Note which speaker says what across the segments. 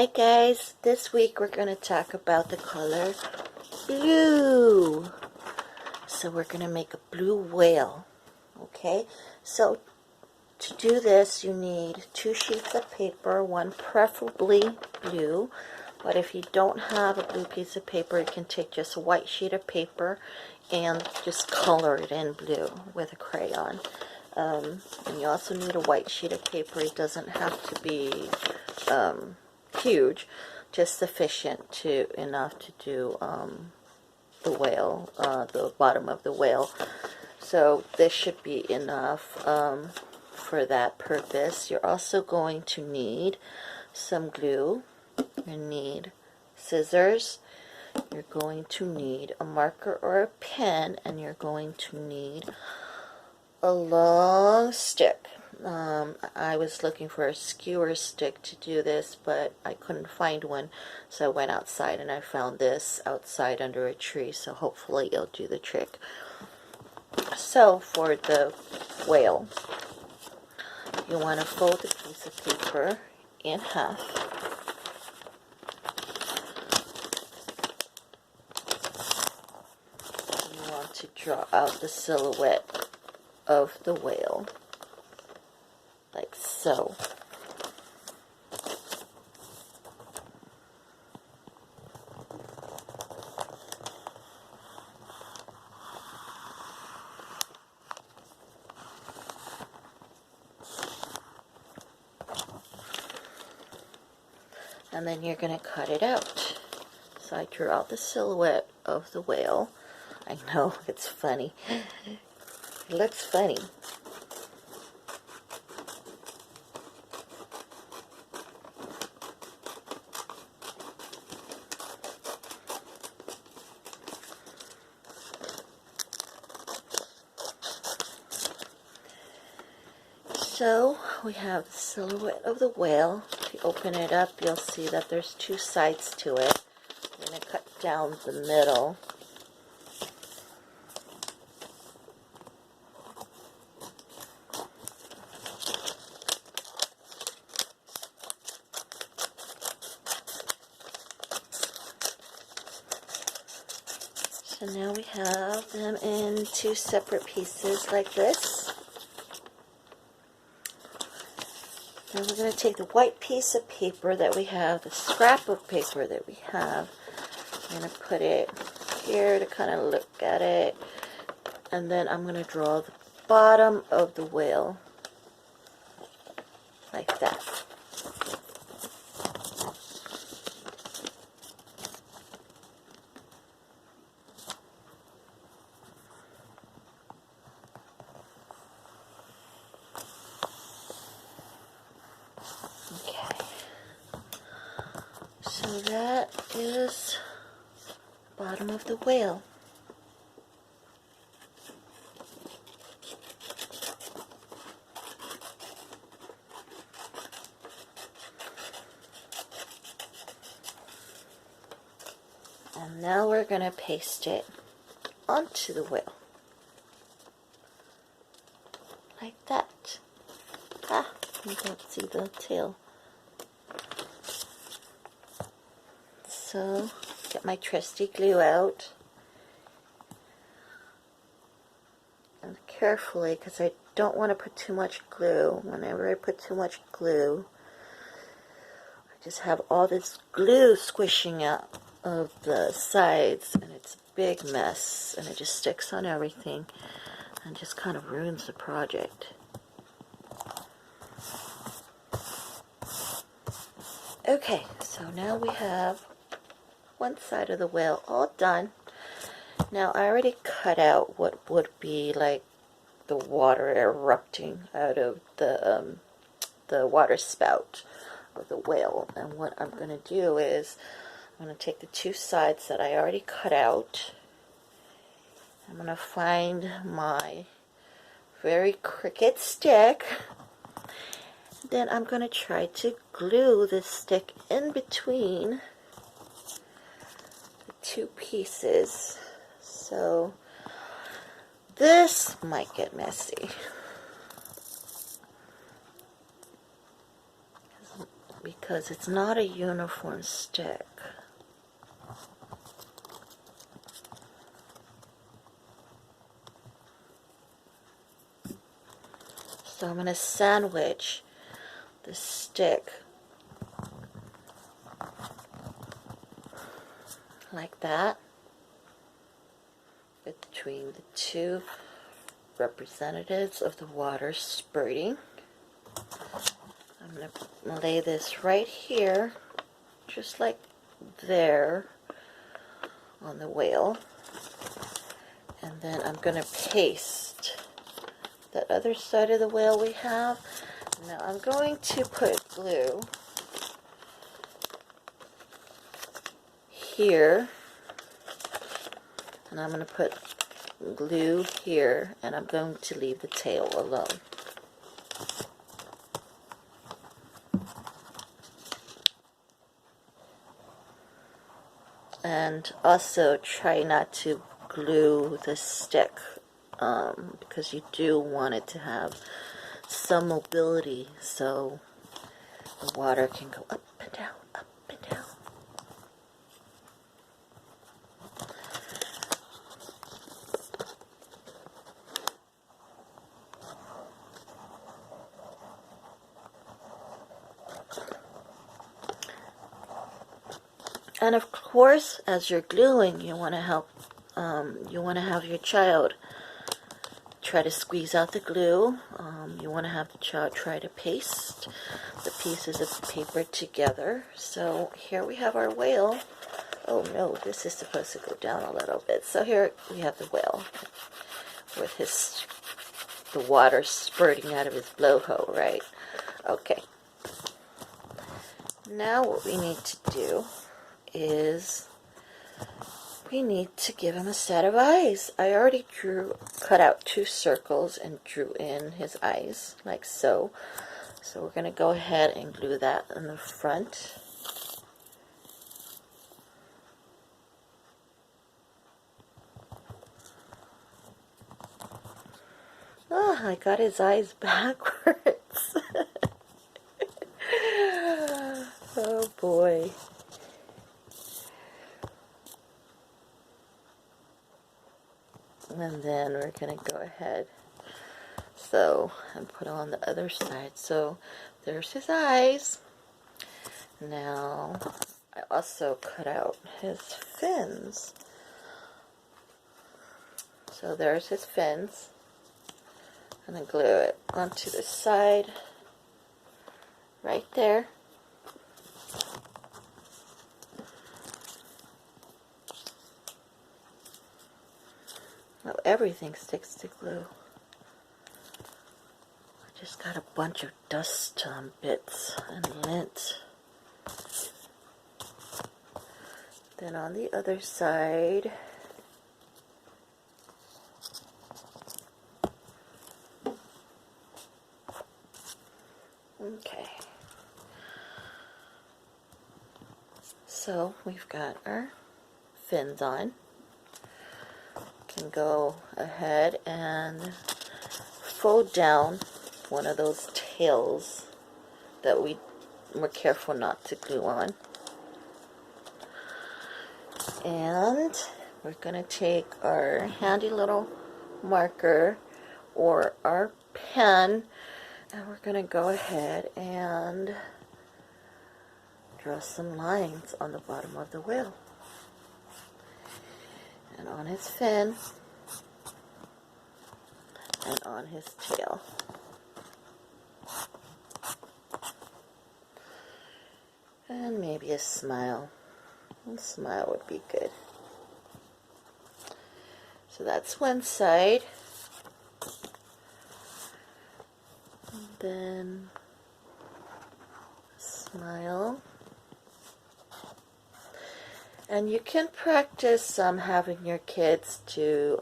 Speaker 1: Hi guys, this week we're going to talk about the color blue. So we're going to make a blue whale. Okay, so to do this you need 2 sheets of paper, one preferably blue, but if you don't have a blue piece of paper you can take just a white sheet of paper and just color it in blue with a crayon. And you also need a white sheet of paper. It doesn't have to be huge, just sufficient enough to do the whale, the bottom of the whale. So this should be enough for that purpose. You're also going to need some glue. You need scissors. You're going to need a marker or a pen, and you're going to need a long stick. I was looking for a skewer stick to do this, but I couldn't find one, so I went outside and I found this outside under a tree, so hopefully it'll do the trick. So for the whale, you want to fold the piece of paper in half. You want to draw out the silhouette of the whale, like so. And then you're going to cut it out. So I drew out the silhouette of the whale. I know, it's funny. It looks funny. So we have the silhouette of the whale. If you open it up, you'll see that there's 2 sides to it. I'm going to cut down the middle. So now we have them in 2 separate pieces like this. Now we're going to take the white piece of paper that we have, the scrap of paper that we have. I'm going to put it here to kind of look at it. And then I'm going to draw the bottom of the whale like that. Okay, so that is the bottom of the whale. And now we're going to paste it onto the whale. Like that. Ah, you don't see the tail. So, get my trusty glue out. And carefully, because I don't want to put too much glue. Whenever I put too much glue, I just have all this glue squishing out of the sides, and it's a big mess, and it just sticks on everything and just kind of ruins the project. Okay, so now we have one side of the whale all done. Now I already cut out what would be like the water erupting out of the water spout of the whale, and what I'm going to do is I'm going to take the 2 sides that I already cut out. I'm going to find my very crooked stick. Then I'm going to try to glue this stick in between the 2 pieces. So this might get messy. because it's not a uniform stick. So I'm going to sandwich the stick like that between the two representatives of the water spurting. I'm going to lay this right here, just like there on the whale. And then I'm going to paste that other side of the whale we have. Now I'm going to put glue here, and I'm going to put glue here, and I'm going to leave the tail alone. And also try not to glue the stick because you do want it to have some mobility so the water can go up and down, up and down. And of course, as you're gluing, you want to have your child try to squeeze out the glue. You want to have the child try to paste the pieces of paper together. So here we have our whale. Oh no, this is supposed to go down a little bit. So here we have the whale with the water spurting out of his blowhole, right? Okay. Now what we need to do is we need to give him a set of eyes. I already cut out 2 circles and drew in his eyes, like so. So we're going to go ahead and glue that in the front. Oh, I got his eyes backwards. Oh boy. And then we're going to go ahead and put on the other side. So there's his eyes. Now I also cut out his fins. So there's his fins. I'm going to glue it onto the side right there. Oh, everything sticks to glue. I just got a bunch of dust bits and lint. Then on the other side, okay. So we've got our fins on. Can go ahead and fold down one of those tails that we were careful not to glue on. And we're going to take our handy little marker or our pen, and we're going to go ahead and draw some lines on the bottom of the whale. And on his fin, and on his tail. And maybe a smile. A smile would be good. So that's one side. And then smile. And you can practice having your kids do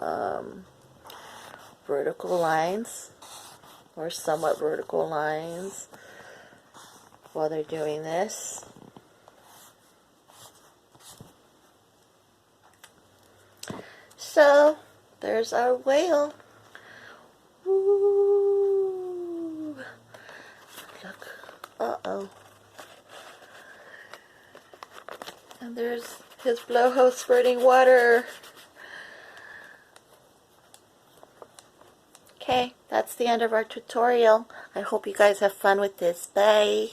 Speaker 1: vertical lines or somewhat vertical lines while they're doing this. So there's our whale. Ooh. Look. Uh-oh. And there's his blowhole spurting water. Okay, that's the end of our tutorial. I hope you guys have fun with this. Bye.